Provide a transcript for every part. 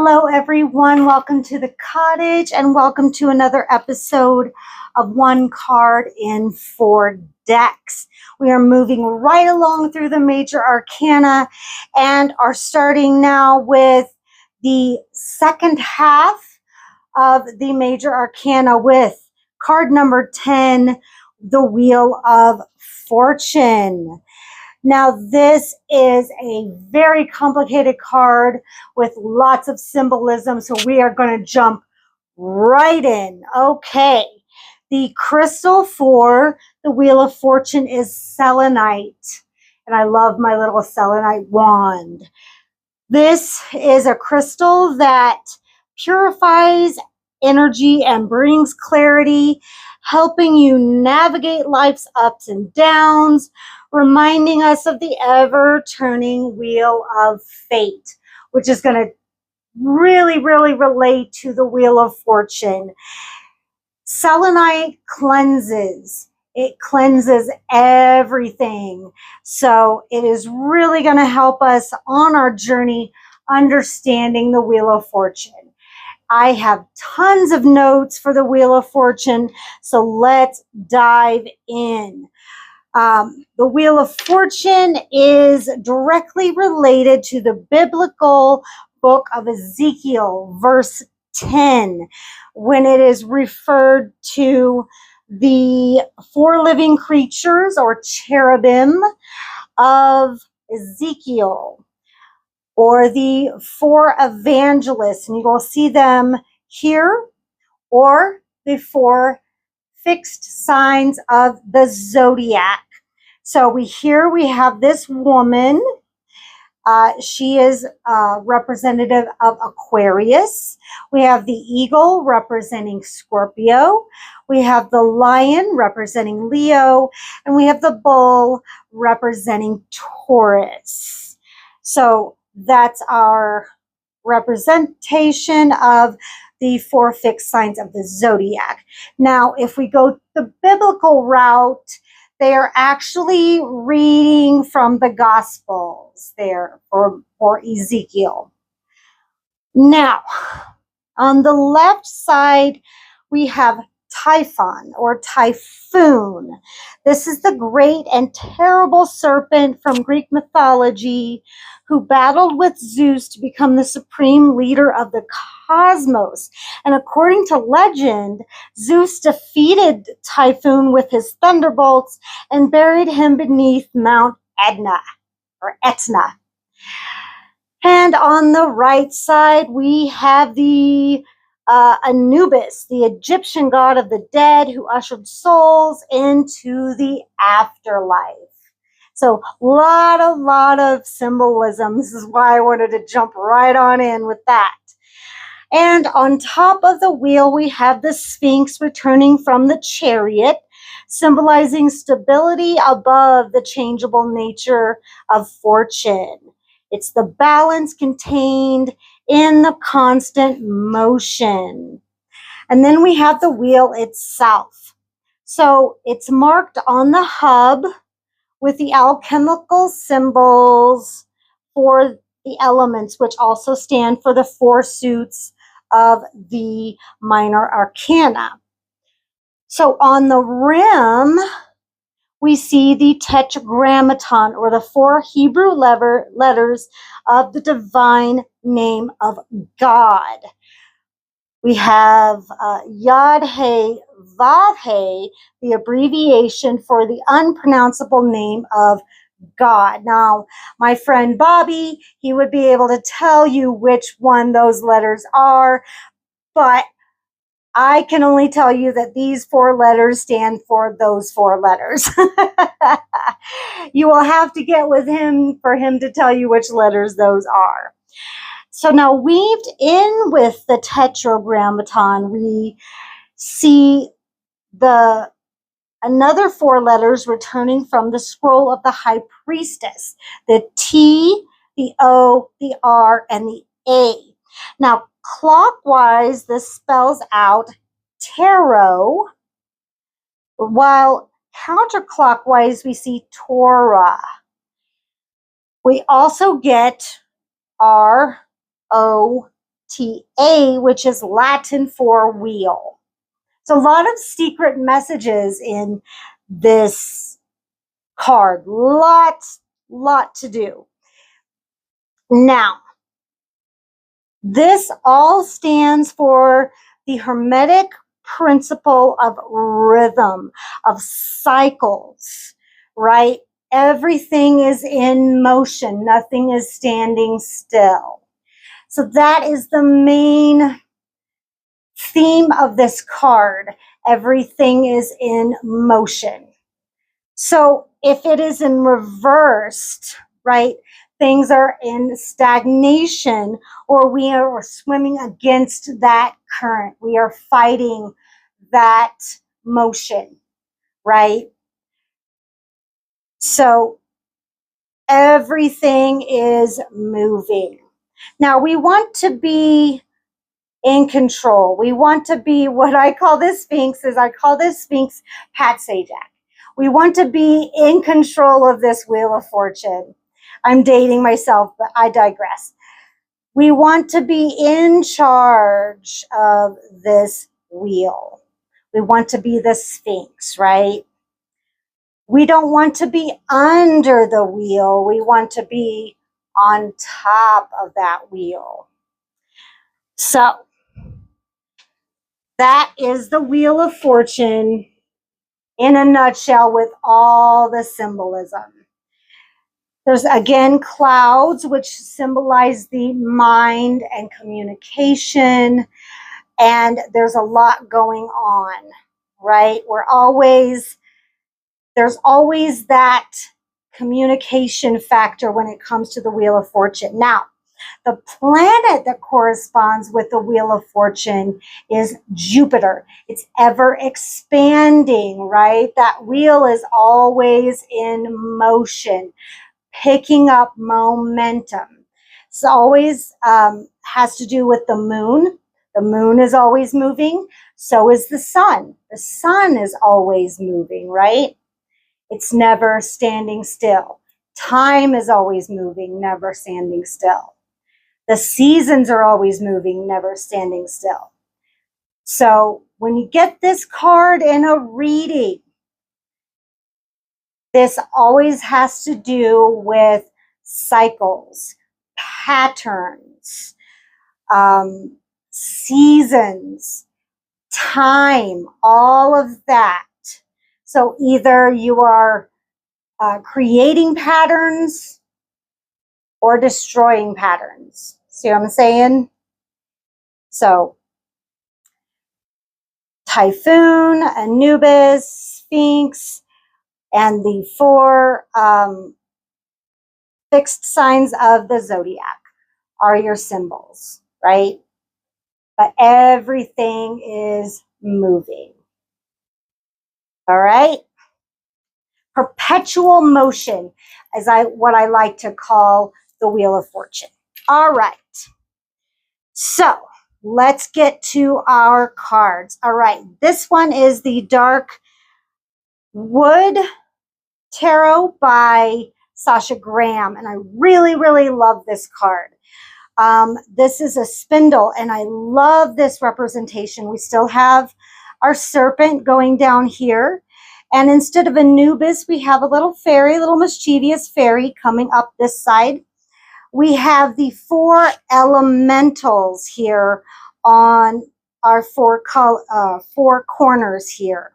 Hello, everyone. Welcome to the Cottage and welcome to another episode of One Card in 4 Decks. We are moving right along through the major arcana and are starting now with the second half of the major arcana with card number 10, the Wheel of Fortune. Now, this is a very complicated card with lots of symbolism, so we are going to jump right in. Okay, the crystal for the Wheel of Fortune is selenite, and I love my little selenite wand. This is a crystal that purifies energy and brings clarity, helping you navigate life's ups and downs, reminding us of the ever-turning wheel of fate, which is going to really relate to the Wheel of Fortune. Selenite cleanses. It cleanses everything. So it is really going to help us on our journey understanding the Wheel of Fortune. I have tons of notes for the Wheel of Fortune, so let's dive in. The Wheel of Fortune is directly related to the biblical book of Ezekiel, verse 10, when it is referred to the 4 living creatures or cherubim of Ezekiel, or the 4 evangelists, and you will see them here, or the 4 fixed signs of the zodiac. So we have this woman. She is representative of Aquarius. We have the eagle representing Scorpio. We have the lion representing Leo. And we have the bull representing Taurus. So that's our representation of the 4 fixed signs of the zodiac. Now, if we go the biblical route, they are actually reading from the Gospels there for Ezekiel. Now, on the left side, we have Typhon or Typhoon. This is the great and terrible serpent from Greek mythology who battled with Zeus to become the supreme leader of the cosmos. And according to legend, Zeus defeated Typhoon with his thunderbolts and buried him beneath Mount Etna. And on the right side, we have the Anubis, the Egyptian god of the dead who ushered souls into the afterlife. So lot of symbolism. This is why I wanted to jump right on in with that. And on top of the wheel, we have the Sphinx returning from the chariot, symbolizing stability above the changeable nature of fortune. It's the balance contained in the constant motion. And then we have the wheel itself. So it's marked on the hub with the alchemical symbols for the elements, which also stand for the 4 suits of the minor arcana. So on the rim, we see the tetragrammaton, or the 4 Hebrew letters of the divine name of God. We have Yod He Vav He, the abbreviation for the unpronounceable name of God. Now, my friend Bobby, he would be able to tell you which one those letters are, but I can only tell you that these 4 letters stand for those 4 letters. You will have to get with him for him to tell you which letters those are. So now weaved in with the tetragrammaton, we see another 4 letters returning from the scroll of the high priestess, the T, the O, the R, and the A. Now, clockwise, this spells out tarot, while counterclockwise, we see Torah. We also get ROT, which is Latin for wheel. So a lot of secret messages in this card. Lot to do. Now, this all stands for the Hermetic principle of rhythm, of cycles, right? Everything is in motion. Nothing is standing still. So that is the main theme of this card. Everything is in motion. So if it is in reversed, right, things are in stagnation, or we are swimming against that current. We are fighting that motion, right? So everything is moving. Now we want to be in control. We want to be what I call this Sphinx, Pat Sajak. We want to be in control of this Wheel of Fortune. I'm dating myself, but I digress. We want to be in charge of this wheel. We want to be the Sphinx, right? We don't want to be under the wheel. We want to be on top of that wheel. So that is the Wheel of Fortune in a nutshell with all the symbolism. There's again clouds, which symbolize the mind and communication. And there's a lot going on, right? There's always that communication factor when it comes to the Wheel of Fortune. Now, the planet that corresponds with the Wheel of Fortune is Jupiter. It's ever expanding, right? That wheel is always in motion, picking up momentum. It's always has to do with the moon. The moon is always moving. So is the sun. The sun is always moving, right? It's never standing still. Time is always moving, never standing still. The seasons are always moving, never standing still. So when you get this card in a reading, this always has to do with cycles, patterns, seasons, time, all of that. So either you are creating patterns or destroying patterns. See what I'm saying? So Typhoon, Anubis, Sphinx, and the four fixed signs of the zodiac are your symbols, right? But everything is moving. All right? Perpetual motion is what I like to call the Wheel of Fortune. All right. So let's get to our cards. All right. This one is the Dark Wood Tarot by Sasha Graham. And I really, really love this card. This is a spindle, and I love this representation. We still have our serpent going down here. And instead of Anubis, we have a little fairy, a little mischievous fairy coming up this side. We have the four elementals here on our four corners here.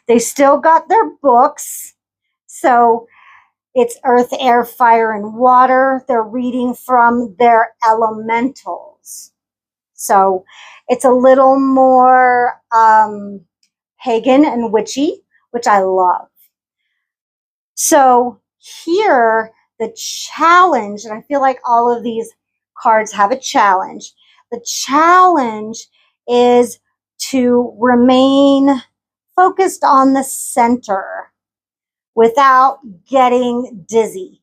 They still got their books. So it's earth, air, fire, and water. They're reading from their elementals. So it's a little more pagan and witchy, which I love. So here, the challenge, and I feel like all of these cards have a challenge. The challenge is to remain focused on the center without getting dizzy.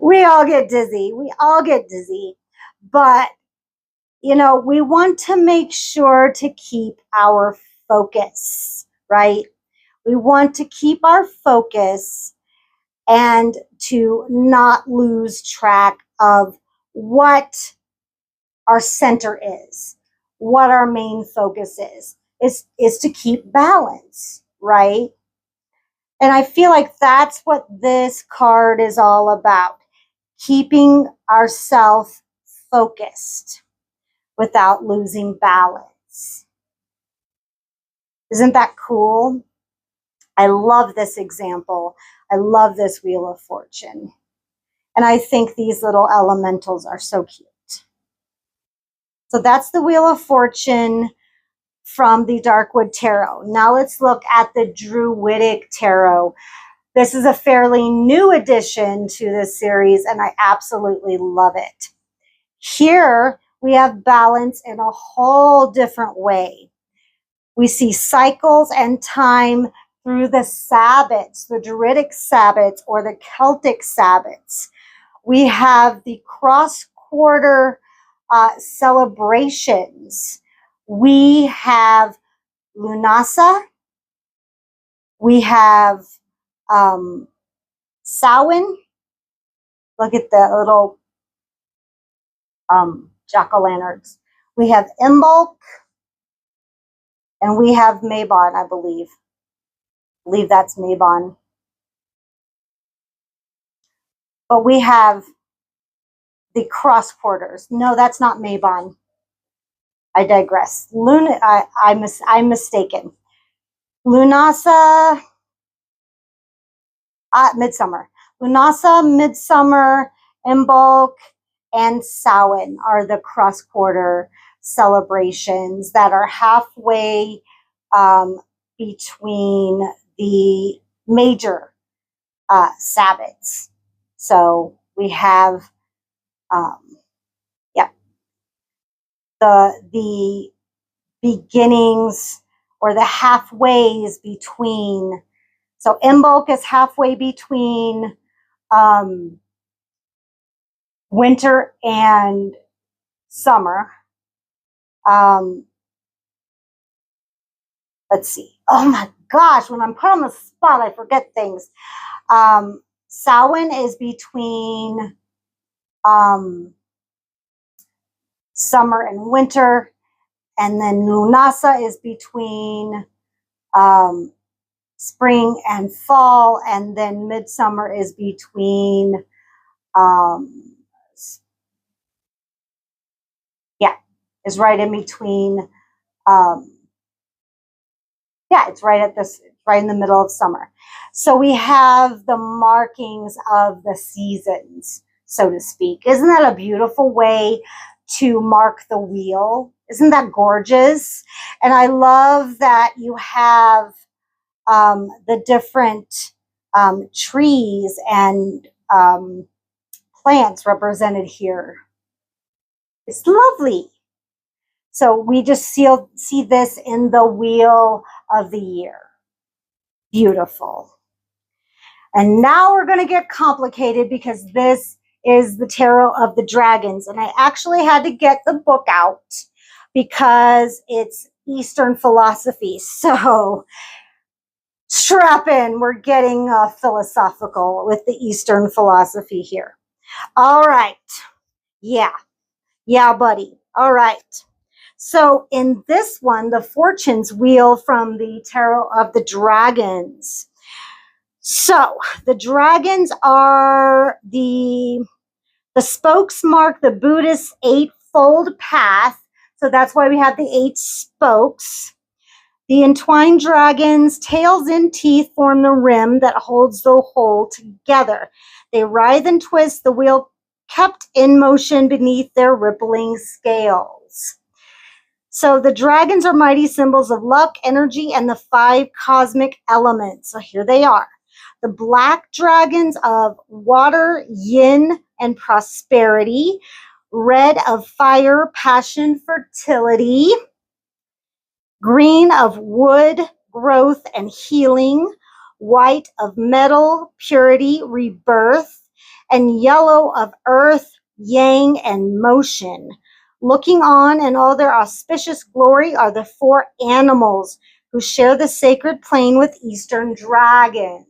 We all get dizzy. We all get dizzy. But, you know, we want to make sure to keep our focus, right? We want to keep our focus and to not lose track of what our center is, what our main focus is to keep balance, right? And I feel like that's what this card is all about, keeping ourselves focused without losing balance. Isn't that cool? I love this example. I love this Wheel of Fortune. And I think these little elementals are so cute. So that's the Wheel of Fortune from the Darkwood Tarot. Now let's look at the Druidic Tarot. This is a fairly new addition to this series, and I absolutely love it. Here we have balance in a whole different way. We see cycles and time through the Sabbats, the Druidic Sabbats or the Celtic Sabbats. We have the cross-quarter celebrations. We have Lunasa. We have Samhain. Look at the little jack-o'-lanterns. We have Imbolc. And we have Mabon, I believe. I believe that's Mabon. But we have the cross quarters. No, that's not Mabon. I digress. I'm mistaken. Lunasa, Midsummer. Lunasa, Midsummer, Imbolc, and Samhain are the cross quarter celebrations that are halfway between the major Sabbats. So we have, the beginnings or the halfways between. So Imbolc is halfway between winter and summer. Let's see. Oh my gosh, when I'm put on the spot, I forget things. Samhain is between summer and winter, and then Lunasa is between spring and fall, and then Midsummer is between is right in between it's right at this, right in the middle of summer. So we have the markings of the seasons, so to speak. Isn't that a beautiful way to mark the wheel? Isn't that gorgeous? And I love that you have the different trees and plants represented here. It's lovely. So we just see this in the wheel of the year. Beautiful. And now we're going to get complicated because this is the Tarot of the Dragons. And I actually had to get the book out because it's Eastern philosophy. So strap in, we're getting philosophical with the Eastern philosophy here. All right. Yeah, buddy. All right. So in this one, the Fortune's Wheel from the Tarot of the Dragons. So the dragons are the spokes mark the Buddhist eightfold path. So that's why we have the 8 spokes. The entwined dragons, tails and teeth, form the rim that holds the whole together. They writhe and twist, the wheel kept in motion beneath their rippling scales. So the dragons are mighty symbols of luck, energy, and the 5 cosmic elements. So here they are. The black dragons of water, yin, and prosperity. Red of fire, passion, fertility. Green of wood, growth, and healing. White of metal, purity, rebirth. And yellow of earth, yang, and motion. Looking on in all their auspicious glory are the 4 animals who share the sacred plane with Eastern dragons.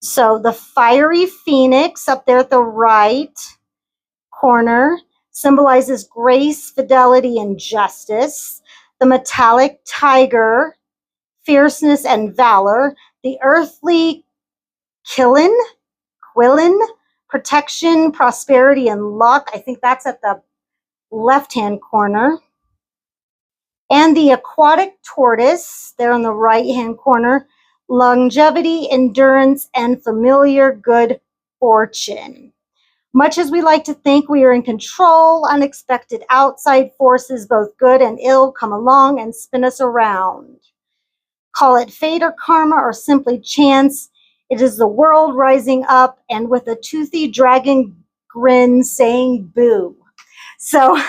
So the fiery phoenix up there at the right corner, symbolizes grace, fidelity, and justice. The metallic tiger, fierceness and valor. The earthly quillin, protection, prosperity, and luck. I think that's at the left-hand corner. And the aquatic tortoise, there in the right-hand corner, longevity, endurance, and familiar good fortune. Much as we like to think we are in control, unexpected outside forces, both good and ill, come along and spin us around. Call it fate or karma or simply chance. It is the world rising up and with a toothy dragon grin saying boo. So,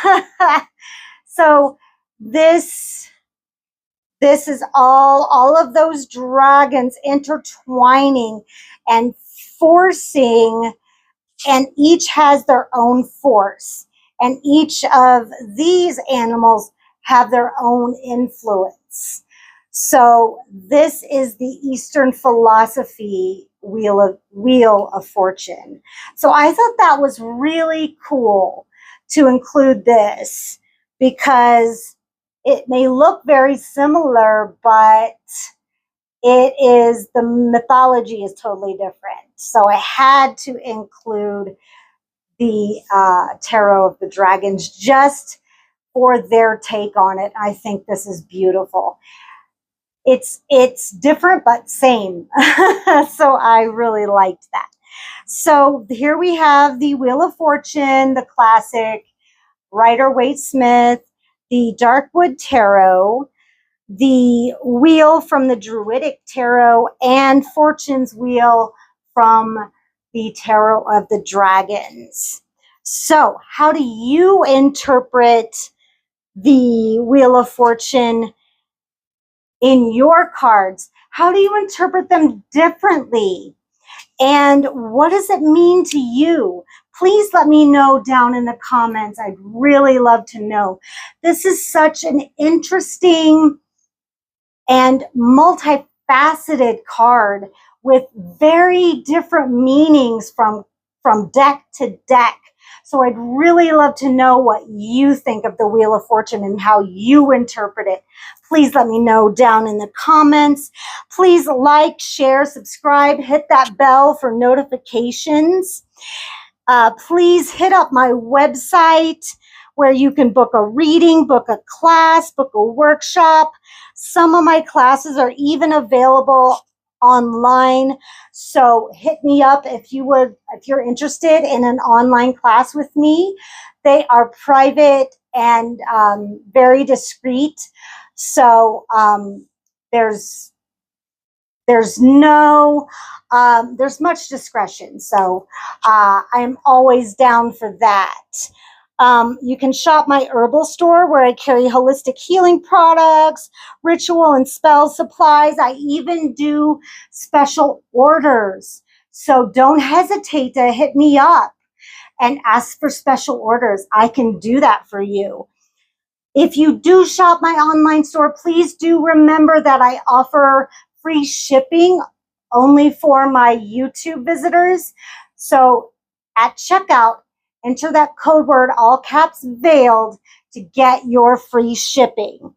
so this is all of those dragons intertwining and forcing, and each has their own force, and each of these animals have their own influence. So this is the Eastern philosophy wheel of fortune. So I thought that was really cool to include this, because it may look very similar, but the mythology is totally different. So I had to include the Tarot of the Dragons just for their take on it. I think this is beautiful. It's different, but same. So I really liked that. So here we have the Wheel of Fortune, the classic, Rider-Waite Smith, the Darkwood Tarot, the wheel from the Druidic Tarot, and Fortune's wheel from the Tarot of the Dragons. So how do you interpret the Wheel of Fortune in your cards? How do you interpret them differently? And what does it mean to you? Please let me know down in the comments. I'd really love to know. This is such an interesting and multifaceted card with very different meanings from deck to deck. So I'd really love to know what you think of the Wheel of Fortune and how you interpret it. Please let me know down in the comments. Please like, share, subscribe, hit that bell for notifications. Please hit up my website where you can book a reading, book a class, book a workshop. Some of my classes are even available online. So hit me up if you're interested in an online class with me. They are private and very discreet. So there's much discretion. So I'm always down for that. You can shop my herbal store where I carry holistic healing products, ritual and spell supplies. I even do special orders. So don't hesitate to hit me up and ask for special orders. I can do that for you. If you do shop my online store, please do remember that I offer free shipping only for my YouTube visitors. So at checkout, enter that code word, all caps veiled, to get your free shipping.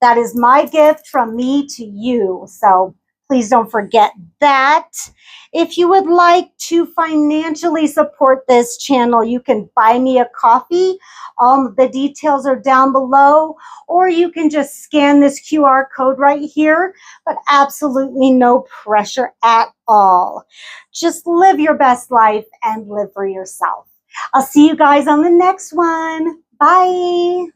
That is my gift from me to you. So please don't forget that. If you would like to financially support this channel, you can buy me a coffee. All the details are down below, or you can just scan this QR code right here, but absolutely no pressure at all. Just live your best life and live for yourself. I'll see you guys on the next one. Bye.